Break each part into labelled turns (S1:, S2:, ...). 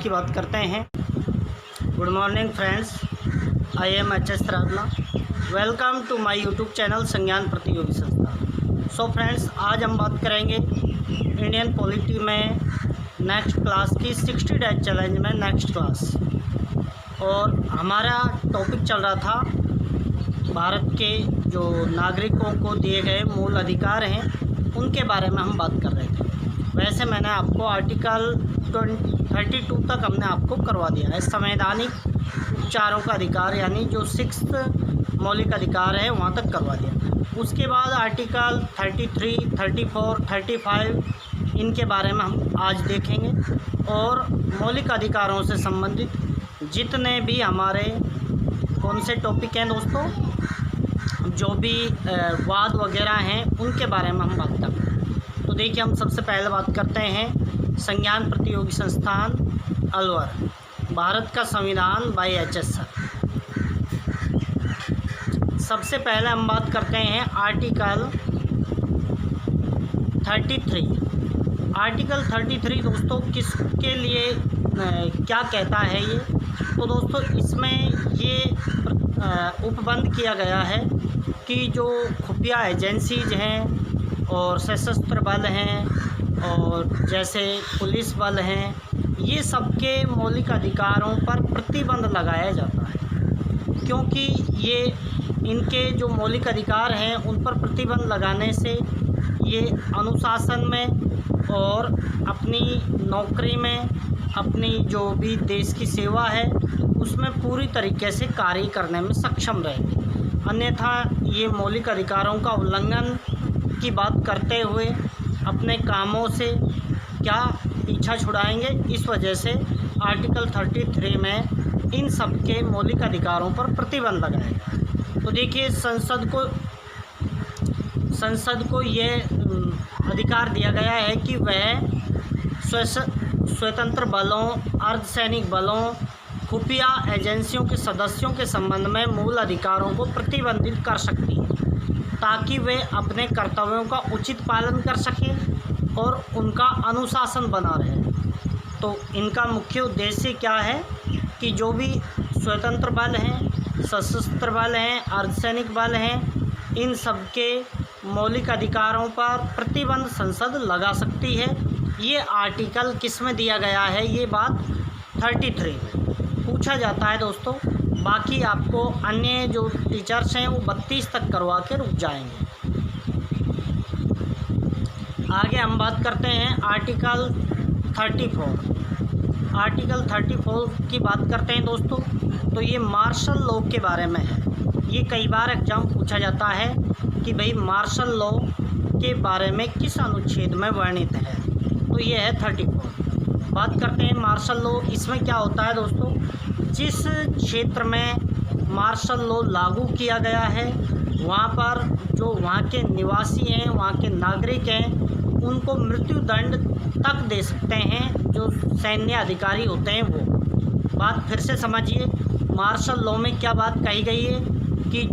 S1: की बात करते हैं। Good morning friends, I am HS Radhana. Welcome to my YouTube channel Sangyan Pratiyogi Sansthan. So friends, आज हम बात करेंगे इंडियन पॉलिटी में नेक्स्ट क्लास की 60 डेज चैलेंज में नेक्स्ट क्लास। और हमारा टॉपिक चल रहा था भारत के जो नागरिकों को दिए गए मूल अधिकार हैं उनके बारे में हम बात कर रहे थे। वैसे मैंने आपको आर्टिकल 32 तक हमने आपको करवा दिया है। संवैधानिक चारों का अधिकार यानी जो 6th मौलिक अधिकार है वहाँ तक करवा दिया। उसके बाद आर्टिकल 33, 34, 35 इनके बारे में हम आज देखेंगे। और मौलिक अधिकारों से संबंधित जितने भी हमारे कौन से टॉपिक हैं दोस्तों, जो भी वाद वगैरह हैं उनके बारे में हम बात करते हैं। तो देखिए, हम सबसे पहले बात करते हैं संज्ञान प्रतियोगी संस्थान अलवर, भारत का संविधान बाय HS सर। सबसे पहले हम बात करते हैं आर्टिकल 33। आर्टिकल 33 दोस्तों किसके लिए क्या कहता है ये? तो दोस्तों इसमें ये उपबंध किया गया है कि जो खुफिया एजेंसीज हैं और सशस्त्र बल हैं और जैसे पुलिस बल हैं, ये सबके मौलिक अधिकारों पर प्रतिबंध लगाया जाता है। क्योंकि ये इनके जो मौलिक अधिकार हैं उन पर प्रतिबंध लगाने से ये अनुशासन में और अपनी नौकरी में, अपनी जो भी देश की सेवा है उसमें पूरी तरीके से कार्य करने में सक्षम रहेंगे। अन्यथा ये मौलिक अधिकारों का उल्लंघन की बात करते हुए अपने कामों से क्या पीछा छुड़ाएंगे। इस वजह से आर्टिकल 33 में इन सब के मौलिक अधिकारों पर प्रतिबंध लगाएगा। तो देखिए, संसद को ये अधिकार दिया गया है कि वह स्वतंत्र बलों, अर्धसैनिक बलों, खुफिया एजेंसियों के सदस्यों के संबंध में मूल अधिकारों को प्रतिबंधित कर सकती है ताकि वे अपने कर्तव्यों का उचित पालन कर सकें और उनका अनुशासन बना रहे। तो इनका मुख्य उद्देश्य क्या है कि जो भी स्वतंत्र बल हैं, सशस्त्र बल हैं, अर्धसैनिक बल हैं, इन सब के मौलिक अधिकारों पर प्रतिबंध संसद लगा सकती है। ये आर्टिकल किस में दिया गया है? ये बात 33 में पूछा जाता है दोस्तों। बाकी आपको अन्य जो टीचर्स हैं वो 32 तक करवा के रुक जाएंगे। आगे हम बात करते हैं आर्टिकल 34। आर्टिकल 34 की बात करते हैं दोस्तों, तो ये मार्शल लॉ के बारे में है। ये कई बार एग्जाम पूछा जाता है कि भाई मार्शल लॉ के बारे में किस अनुच्छेद में वर्णित है। तो ये है 34। बात करते हैं मार्शल लॉ। इसमें क्या होता है दोस्तों, जिस क्षेत्र में मार्शल लॉ लागू किया गया है वहाँ पर जो वहाँ के निवासी हैं, वहाँ के नागरिक हैं, उनको मृत्यु दंड तक दे सकते हैं जो सैन्य अधिकारी होते हैं वो। बात फिर से समझिए, मार्शल लॉ में क्या बात कही गई है कि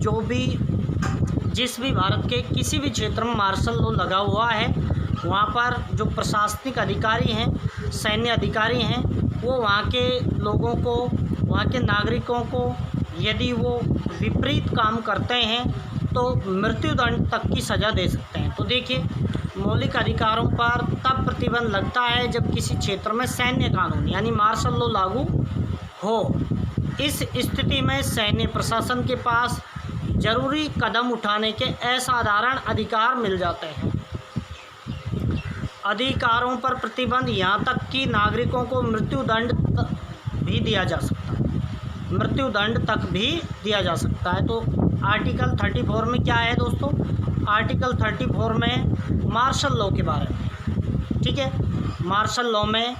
S1: जिस भी भारत के किसी भी क्षेत्र में मार्शल लॉ लगा हुआ है वहाँ पर जो प्रशासनिक अधिकारी हैं, सैन्य अधिकारी हैं, वो वहाँ के लोगों को, वहाँ के नागरिकों को यदि वो विपरीत काम करते हैं तो मृत्युदंड तक की सज़ा दे सकते हैं। तो देखिए, मौलिक अधिकारों पर तब प्रतिबंध लगता है जब किसी क्षेत्र में सैन्य कानून यानी मार्शल लॉ लागू हो। इस स्थिति में सैन्य प्रशासन के पास जरूरी कदम उठाने के असाधारण अधिकार मिल जाते हैं। अधिकारों पर प्रतिबंध यहाँ तक कि नागरिकों को मृत्युदंड भी दिया जा सकता है, मृत्युदंड तक भी दिया जा सकता है। तो आर्टिकल 34 में क्या है दोस्तों? आर्टिकल 34 में मार्शल लॉ के बारे में, ठीक है। मार्शल लॉ में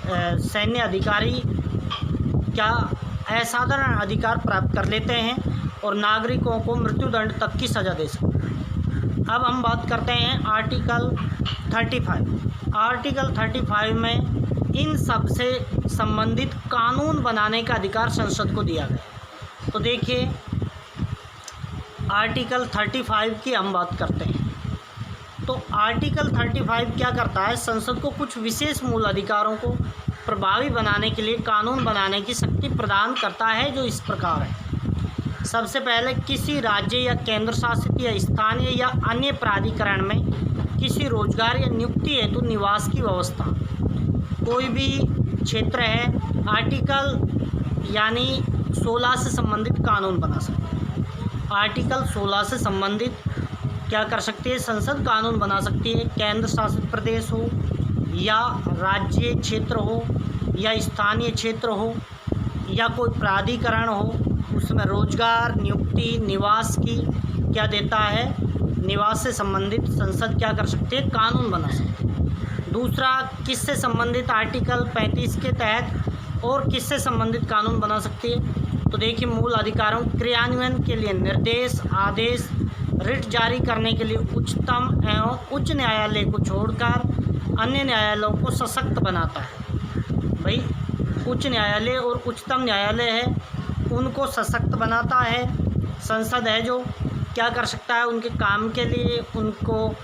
S1: सैन्य अधिकारी क्या असाधारण अधिकार प्राप्त कर लेते हैं और नागरिकों को मृत्युदंड तक की सज़ा दे सकते हैं। अब हम बात करते हैं आर्टिकल 35। आर्टिकल 35 में इन सब से संबंधित कानून बनाने का अधिकार संसद को दिया गया। तो देखिए, आर्टिकल 35 की हम बात करते हैं। तो आर्टिकल 35 क्या करता है? संसद को कुछ विशेष मूल अधिकारों को प्रभावी बनाने के लिए कानून बनाने की शक्ति प्रदान करता है, जो इस प्रकार है। सबसे पहले, किसी राज्य या केंद्र शासित या स्थानीय या अन्य प्राधिकरण में किसी रोजगार या नियुक्ति हेतु निवास की व्यवस्था। कोई भी क्षेत्र है, आर्टिकल यानी 16 से संबंधित कानून बना सकते हैं। आर्टिकल 16 से संबंधित क्या कर सकती है संसद, कानून बना सकती है। केंद्र शासित प्रदेश हो या राज्य क्षेत्र हो या स्थानीय क्षेत्र हो या कोई प्राधिकरण हो, उसमें रोजगार, नियुक्ति, निवास की क्या देता है, निवास से संबंधित संसद क्या कर सकती है, कानून बना सकती है। दूसरा, किससे संबंधित आर्टिकल 35 के तहत और किससे संबंधित कानून बना सकती है। तो देखिए, मूल अधिकारों क्रियान्वयन के लिए निर्देश, आदेश, रिट जारी करने के लिए उच्चतम एवं उच्च न्यायालय को छोड़कर अन्य न्यायालयों को सशक्त बनाता है। भाई, उच्च न्यायालय और उच्चतम न्यायालय है, उनको सशक्त बनाता है। संसद है जो क्या कर सकता है, उनके काम के लिए उनको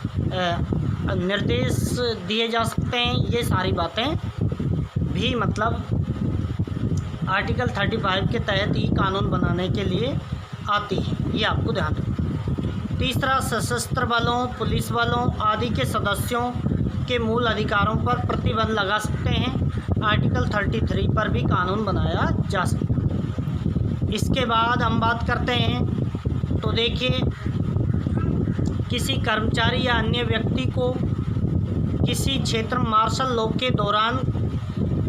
S1: निर्देश दिए जा सकते हैं। ये सारी बातें भी मतलब आर्टिकल 35 के तहत ही कानून बनाने के लिए आती है, ये आपको ध्यान रखना। तीसरा, सशस्त्र बलों, पुलिस बलों आदि के सदस्यों के मूल अधिकारों पर प्रतिबंध लगा सकते हैं। आर्टिकल 33 पर भी कानून बनाया जा सकता है। इसके बाद हम बात करते हैं, तो देखिए, किसी कर्मचारी या अन्य व्यक्ति को किसी क्षेत्र मार्शल लॉ के दौरान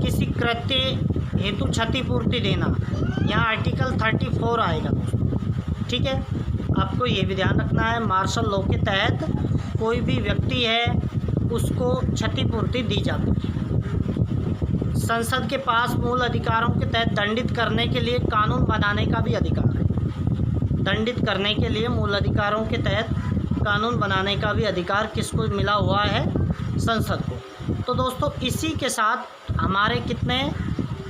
S1: किसी कृत्य हेतु क्षतिपूर्ति देना, यहाँ आर्टिकल 34 आएगा दोस्तों, ठीक है। आपको ये भी ध्यान रखना है, मार्शल लॉ के तहत कोई भी व्यक्ति है उसको क्षतिपूर्ति दी जाती है। संसद के पास मूल अधिकारों के तहत दंडित करने के लिए कानून बनाने का भी अधिकार है। दंडित करने के लिए मूल अधिकारों के तहत कानून बनाने का भी अधिकार किसको मिला हुआ है, संसद को। तो दोस्तों, इसी के साथ हमारे कितने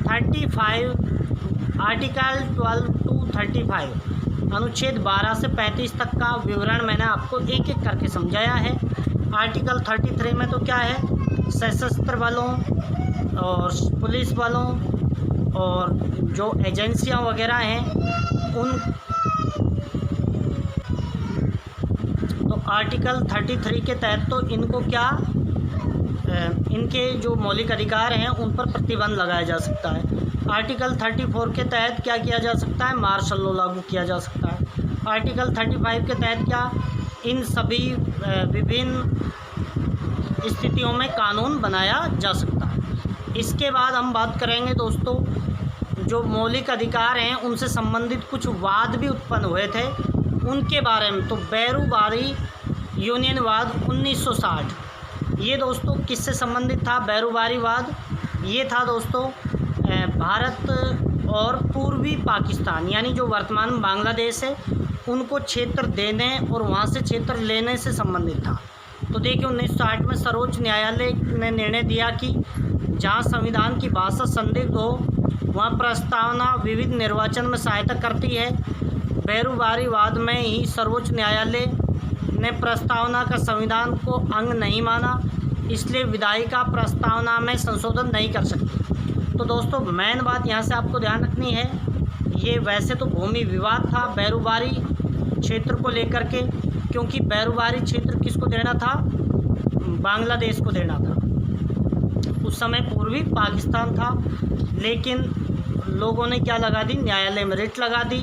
S1: 35 आर्टिकल 12 to 35 अनुच्छेद 12 से 35 तक का विवरण मैंने आपको एक एक करके समझाया है। आर्टिकल 33 में तो क्या है, सशस्त्र बलों और पुलिस बलों और जो एजेंसियां वगैरह हैं उन, तो आर्टिकल 33 के तहत तो इनको क्या, इनके जो मौलिक अधिकार हैं उन पर प्रतिबंध लगाया जा सकता है। आर्टिकल 34 के तहत क्या किया जा सकता है, मार्शल लॉ लागू किया जा सकता है। आर्टिकल 35 के तहत क्या, इन सभी विभिन्न स्थितियों में कानून बनाया जा सकता है। इसके बाद हम बात करेंगे दोस्तों, जो मौलिक अधिकार हैं उनसे संबंधित कुछ वाद भी उत्पन्न हुए थे उनके बारे में। तो बैरूबारी यूनियनवाद 1960, ये दोस्तों किससे संबंधित था बैरूबारी वाद, ये था दोस्तों भारत और पूर्वी पाकिस्तान यानी जो वर्तमान में बांग्लादेश है उनको क्षेत्र देने और वहाँ से क्षेत्र लेने से संबंधित था। तो देखिए, 1960 में सर्वोच्च न्यायालय ने निर्णय दिया कि जहाँ संविधान की भाषा संदिग्ध हो वहाँ प्रस्तावना विविध निर्वाचन में सहायता करती है। बैरूबारी वाद में ही सर्वोच्च न्यायालय ने प्रस्तावना का संविधान को अंग नहीं माना, इसलिए विधायिका प्रस्तावना में संशोधन नहीं कर सकती। तो दोस्तों, मेन बात यहाँ से आपको ध्यान रखनी है, ये वैसे तो भूमि विवाद था बैरूबारी क्षेत्र को लेकर के, क्योंकि बैरूबारी क्षेत्र किसको देना था, बांग्लादेश को देना था। उस समय पूर्वी पाकिस्तान था, लेकिन लोगों ने क्या लगा दी, न्यायालय में रिट लगा दी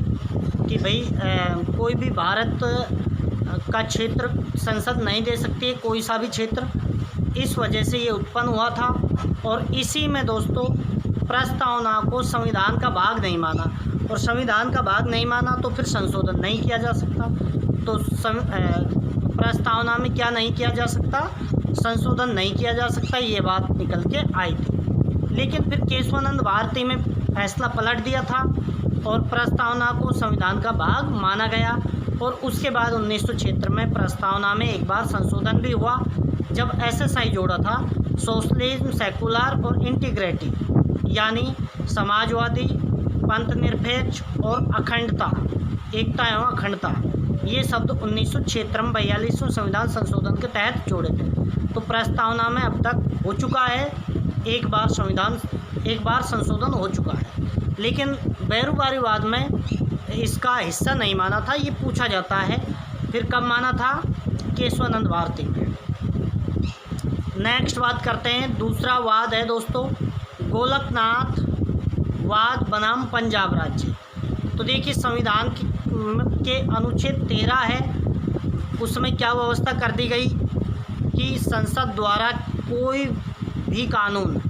S1: कि भाई कोई भी भारत का क्षेत्र संसद नहीं दे सकती है, कोई सा भी क्षेत्र। इस वजह से ये उत्पन्न हुआ था और इसी में दोस्तों प्रस्तावना को संविधान का भाग नहीं माना, और संविधान का भाग नहीं माना तो फिर संशोधन नहीं किया जा सकता। तो प्रस्तावना में क्या नहीं किया जा सकता, संशोधन नहीं किया जा सकता, ये बात निकल के आई थी। लेकिन फिर केशवानंद भारती में फैसला पलट दिया था और प्रस्तावना को संविधान का भाग माना गया। और उसके बाद 1976 में प्रस्तावना में एक बार संशोधन भी हुआ, जब एसएसआई जोड़ा था, सोशलिज्म, सेकुलर और इंटीग्रेटिव, यानी समाजवादी, पंथनिरपेक्ष और अखंडता, एकता एवं अखंडता, ये शब्द 1976 में 42वें संविधान संशोधन के तहत जोड़े थे। तो प्रस्तावना में अब तक हो चुका है एक बार संविधान एक बार संशोधन हो चुका है, लेकिन बेरोजगारीवाद में इसका हिस्सा नहीं माना था। ये पूछा जाता है फिर कब माना था, केशवानंद भारती में। नेक्स्ट बात करते हैं, दूसरा वाद है दोस्तों गोलकनाथ वाद बनाम पंजाब राज्य। तो देखिए संविधान के अनुच्छेद 13 है, उसमें क्या व्यवस्था कर दी गई कि संसद द्वारा कोई भी कानून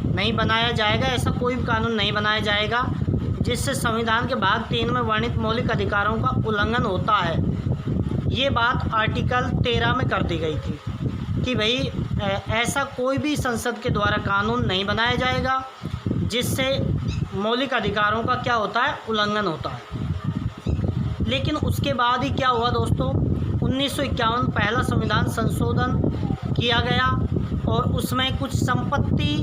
S1: नहीं बनाया जाएगा, ऐसा कोई भी कानून नहीं बनाया जाएगा जिससे संविधान के भाग 3 में वर्णित मौलिक अधिकारों का उल्लंघन होता है। ये बात आर्टिकल 13 में कर दी गई थी कि भाई ऐसा कोई भी संसद के द्वारा कानून नहीं बनाया जाएगा जिससे मौलिक अधिकारों का क्या होता है, उल्लंघन होता है। लेकिन उसके बाद ही क्या हुआ दोस्तों, 1951 पहला संविधान संशोधन किया गया और उसमें कुछ संपत्ति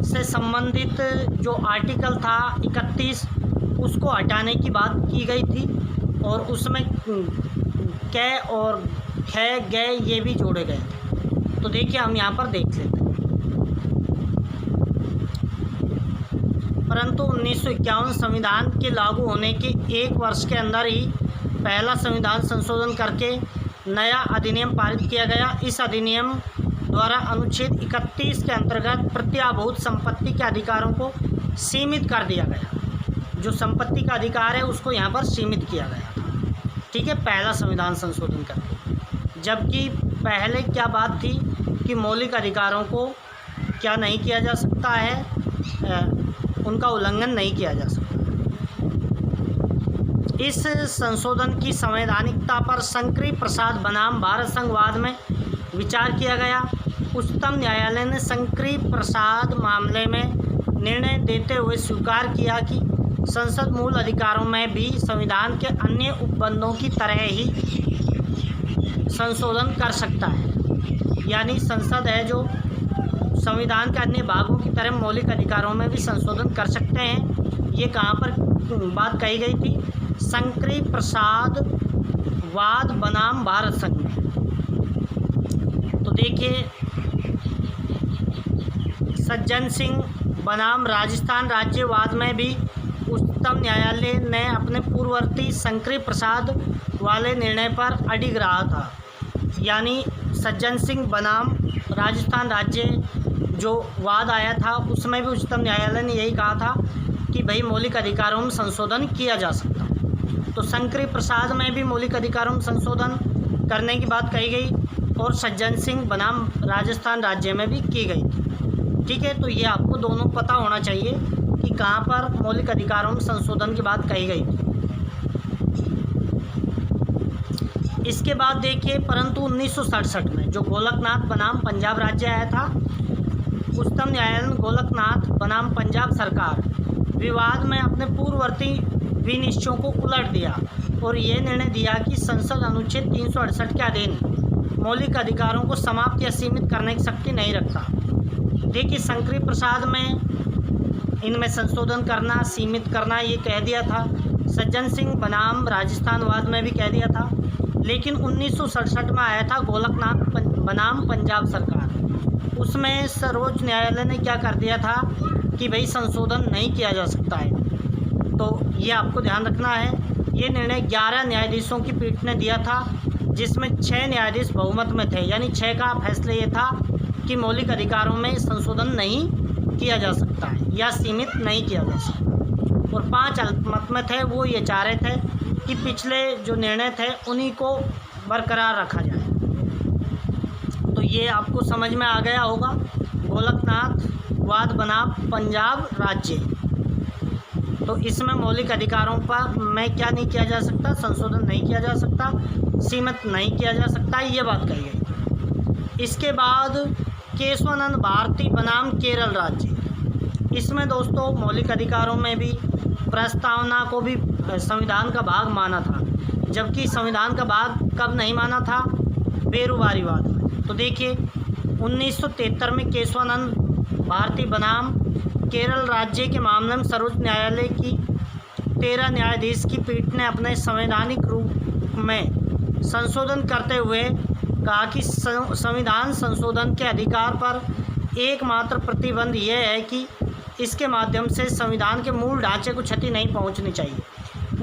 S1: से संबंधित जो आर्टिकल था 31 उसको हटाने की बात की गई थी और उसमें कै और खे गए ये भी जोड़े गए थे। तो देखिए हम यहाँ पर देख लेते हैं। परंतु 1951 संविधान के लागू होने के 1 वर्ष के अंदर ही पहला संविधान संशोधन करके नया अधिनियम पारित किया गया। इस अधिनियम द्वारा अनुच्छेद 31 के अंतर्गत प्रत्याभूत संपत्ति के अधिकारों को सीमित कर दिया गया। जो संपत्ति का अधिकार है उसको यहाँ पर सीमित किया गया था, ठीक है, पहला संविधान संशोधन करके। जबकि पहले क्या बात थी कि मौलिक अधिकारों को क्या नहीं किया जा सकता है, उनका उल्लंघन नहीं किया जा सकता। इस संशोधन की संवैधानिकता पर शंकरी प्रसाद बनाम भारत संघवाद में विचार किया गया। उच्चतम न्यायालय ने शंकरी प्रसाद मामले में निर्णय देते हुए स्वीकार किया कि संसद मूल अधिकारों में भी संविधान के अन्य उपबंधों की तरह ही संशोधन कर सकता है। यानी संसद है जो संविधान के अन्य भागों की तरह मौलिक अधिकारों में भी संशोधन कर सकते हैं। ये कहाँ पर बात कही गई थी, शंकरी प्रसाद वाद बनाम भारत संघ में। तो देखिए सज्जन सिंह बनाम राजस्थान राज्यवाद में भी उच्चतम न्यायालय ने अपने पूर्ववर्ती शंकरी प्रसाद वाले निर्णय पर अडिग रहा था। यानी सज्जन सिंह बनाम राजस्थान राज्य जो वाद आया था उसमें भी उच्चतम न्यायालय ने यही कहा था कि भाई मौलिक अधिकारों में संशोधन किया जा सकता है। तो शंकरी प्रसाद में भी मौलिक अधिकारों में संशोधन करने की बात कही गई और सज्जन सिंह बनाम राजस्थान राज्य में भी की गई थी, ठीक है। तो ये आपको दोनों पता होना चाहिए कि कहाँ पर मौलिक अधिकारों में संशोधन की बात कही गई थी। इसके बाद देखिए परंतु 1967 में जो गोलकनाथ बनाम पंजाब राज्य आया था, उच्चतम न्यायालय ने गोलकनाथ बनाम पंजाब सरकार विवाद में अपने पूर्ववर्ती विनिश्चयों को उलट दिया और ये निर्णय दिया कि संसद अनुच्छेद 368 के अधीन मौलिक अधिकारों को समाप्त या सीमित करने की शक्ति नहीं रखता। देखिए शंकरी प्रसाद में इनमें संशोधन करना, सीमित करना ये कह दिया था। सज्जन सिंह बनाम राजस्थानवाद में भी कह दिया था। लेकिन 1967 में आया था गोलकनाथ बनाम पंजाब सरकार, उसमें सर्वोच्च न्यायालय ने क्या कर दिया था कि भाई संशोधन नहीं किया जा सकता है। तो ये आपको ध्यान रखना है। ये निर्णय 11 न्यायाधीशों की पीठ ने दिया था जिसमें 6 न्यायाधीश बहुमत में थे। यानी 6 का फैसला ये था कि मौलिक अधिकारों में संशोधन नहीं किया जा सकता है या सीमित नहीं किया जा सकता, और 5 अल्पमत में थे। वो ये चाह रहे थे कि पिछले जो निर्णय थे उन्हीं को बरकरार रखा जाए। तो ये आपको समझ में आ गया होगा गोलकनाथ वाद बनाम पंजाब राज्य। तो इसमें मौलिक अधिकारों पर में क्या नहीं किया जा सकता, संशोधन नहीं किया जा सकता, सीमित नहीं किया जा सकता, ये बात कही गई। इसके बाद केशवानंद भारती बनाम केरल राज्य। इसमें दोस्तों मौलिक अधिकारों में भी प्रस्तावना को भी संविधान का भाग माना था, जबकि संविधान का भाग कब नहीं माना था, बेरोजगारीवाद में। तो देखिए 1973 में केशवानंद भारती बनाम केरल राज्य के मामले में सर्वोच्च न्यायालय की 13 न्यायाधीश की पीठ ने अपने संवैधानिक रूप में संशोधन करते हुए कहा कि संविधान संशोधन के अधिकार पर एकमात्र प्रतिबंध यह है कि इसके माध्यम से संविधान के मूल ढांचे को क्षति नहीं पहुंचनी चाहिए।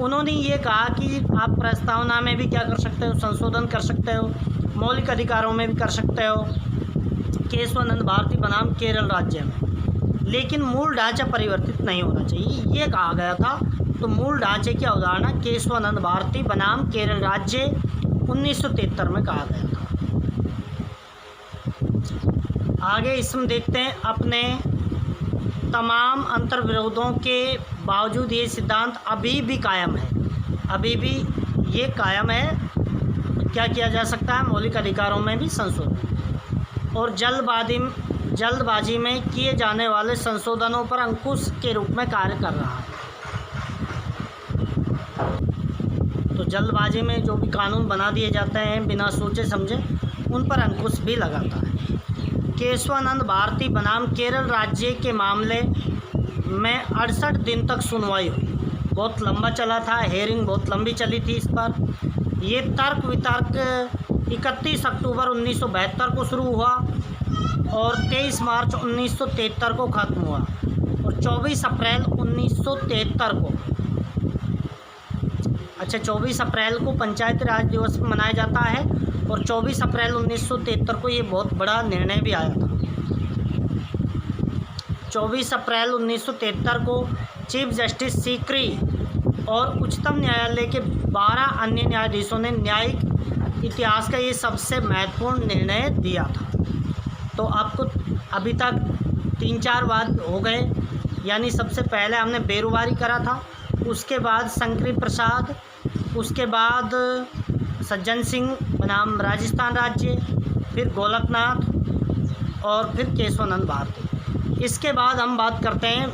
S1: उन्होंने ये कहा कि आप प्रस्तावना में भी क्या कर सकते हो, संशोधन कर सकते हो, मौलिक अधिकारों में भी कर सकते हो, केशवानंद भारती बनाम केरल राज्य में, लेकिन मूल ढांचा परिवर्तित नहीं होना चाहिए, ये कहा गया था। तो मूल ढांचे की अवधारणा केशवानंद भारती बनाम केरल राज्य 1973 में कहा गया था। आगे इसमें देखते हैं, अपने तमाम अंतर्विरोधों के बावजूद ये सिद्धांत अभी भी कायम है, अभी भी ये कायम है। क्या किया जा सकता है, मौलिक अधिकारों में भी संशोधन, और जल्दबाजी में किए जाने वाले संशोधनों पर अंकुश के रूप में कार्य कर रहा है। तो जल्दबाजी में जो भी कानून बना दिए जाते हैं बिना सोचे समझे, उन पर अंकुश भी लगाता है। केशवानंद भारती बनाम केरल राज्य के मामले में 68 दिन तक सुनवाई हुई, बहुत लंबा चला था, हेयरिंग बहुत लंबी चली थी इस पर। ये तर्क वितर्क 31 अक्टूबर 1972 को शुरू हुआ और 23 मार्च 1973 को ख़त्म हुआ, और 24 अप्रैल 1973 को 24 अप्रैल को पंचायती राज दिवस मनाया जाता है, और 24 अप्रैल 1973 को ये बहुत बड़ा निर्णय भी आया था। 24 अप्रैल 1973 को चीफ जस्टिस सीकरी और उच्चतम न्यायालय के 12 अन्य न्यायाधीशों ने न्यायिक इतिहास का ये सबसे महत्वपूर्ण निर्णय दिया था। तो आपको अभी तक 3-4 बार हो गए, यानी सबसे पहले हमने बेरुवारी करा था, उसके बाद शंकरी प्रसाद, उसके बाद सज्जन सिंह बनाम राजस्थान राज्य, फिर गोलकनाथ और फिर केशवानंद भारती। इसके बाद हम बात करते हैं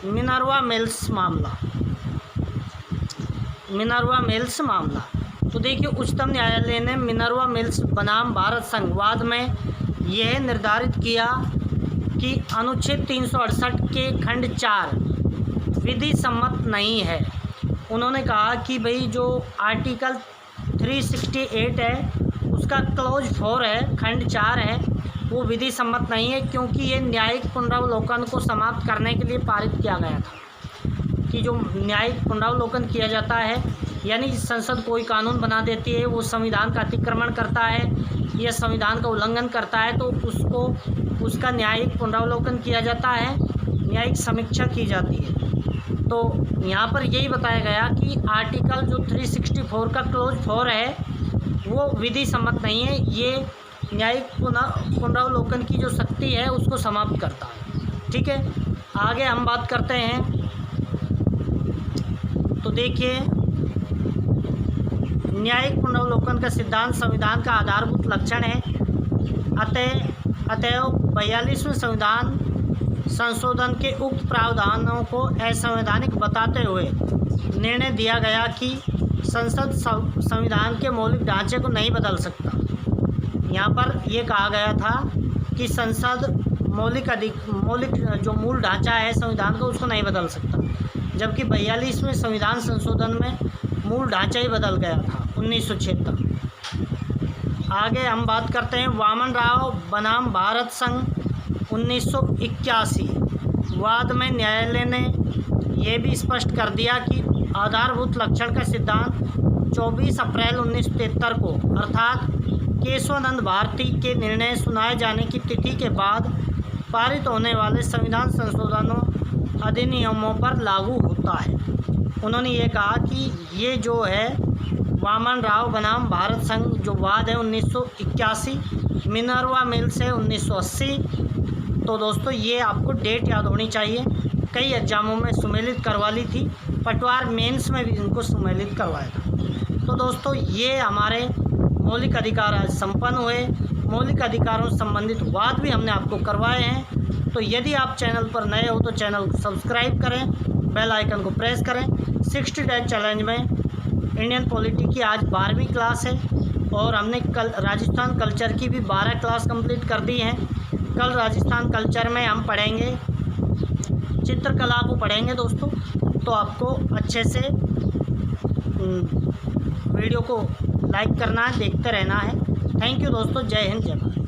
S1: मिनर्वा मिल्स मामला। मिनर्वा मिल्स मामला, तो देखिए उच्चतम न्यायालय ने मिनर्वा मिल्स बनाम भारत संघ वाद में यह निर्धारित किया कि अनुच्छेद 368 के खंड 4 विधि सम्मत नहीं है। उन्होंने कहा कि भाई जो आर्टिकल 368 है उसका क्लॉज 4 है, खंड 4 है, वो विधि सम्मत नहीं है, क्योंकि ये न्यायिक पुनरावलोकन को समाप्त करने के लिए पारित किया गया था। कि जो न्यायिक पुनरावलोकन किया जाता है, यानी संसद कोई कानून बना देती है, वो संविधान का अतिक्रमण करता है या संविधान का उल्लंघन करता है, तो उसको उसका न्यायिक पुनरावलोकन किया जाता है, न्यायिक समीक्षा की जाती है। तो यहाँ पर यही बताया गया कि आर्टिकल जो 364 का क्लॉज 4 है वो विधि सम्मत नहीं है, ये न्यायिक पुनरावलोकन की जो शक्ति है उसको समाप्त करता है। ठीक है, आगे हम बात करते हैं। तो देखिए, न्यायिक पुनरावलोकन का सिद्धांत संविधान का आधारभूत लक्षण है। अतएव 42वें संविधान संशोधन के उक्त प्रावधानों को असंवैधानिक बताते हुए निर्णय दिया गया कि संसद संविधान के मौलिक ढांचे को नहीं बदल सकता। यहाँ पर यह कहा गया था कि संसद मौलिक जो मूल ढांचा है संविधान का उसको नहीं बदल सकता, जबकि 42वें संविधान संशोधन में मूल ढांचा ही बदल गया था 1976। आगे हम बात करते हैं वामन राव बनाम भारत संघ 1981 वाद में न्यायालय ने यह भी स्पष्ट कर दिया कि आधारभूत लक्षण का सिद्धांत 24 अप्रैल 1973 को अर्थात केशवानंद भारती के निर्णय सुनाए जाने की तिथि के बाद पारित होने वाले संविधान संशोधनों अधिनियमों पर लागू होता है। उन्होंने ये कहा कि ये जो है वामन राव बनाम भारत संघ जो वाद है 1981, मिनर्वा मिल्स है 1980। तो दोस्तों ये आपको डेट याद होनी चाहिए, कई एग्जामों में सुमेलित करवा ली थी, पटवार मेंस में भी इनको सुमेलित करवाया था। तो दोस्तों ये हमारे मौलिक अधिकार आज संपन्न हुए, मौलिक अधिकारों से संबंधित वाद भी हमने आपको करवाए हैं। तो यदि आप चैनल पर नए हो तो चैनल को सब्सक्राइब करें, बेल आइकन को प्रेस करें। 60 डेज चैलेंज में इंडियन पॉलिटी की आज 12वीं क्लास है और हमने कल राजस्थान कल्चर की भी 12 क्लास कंप्लीट कर दी हैं। कल राजस्थान कल्चर में हम पढ़ेंगे चित्रकला को पढ़ेंगे दोस्तों। तो आपको अच्छे से वीडियो को लाइक करना है, देखते रहना है। थैंक यू दोस्तों, जय हिंद जय भारत।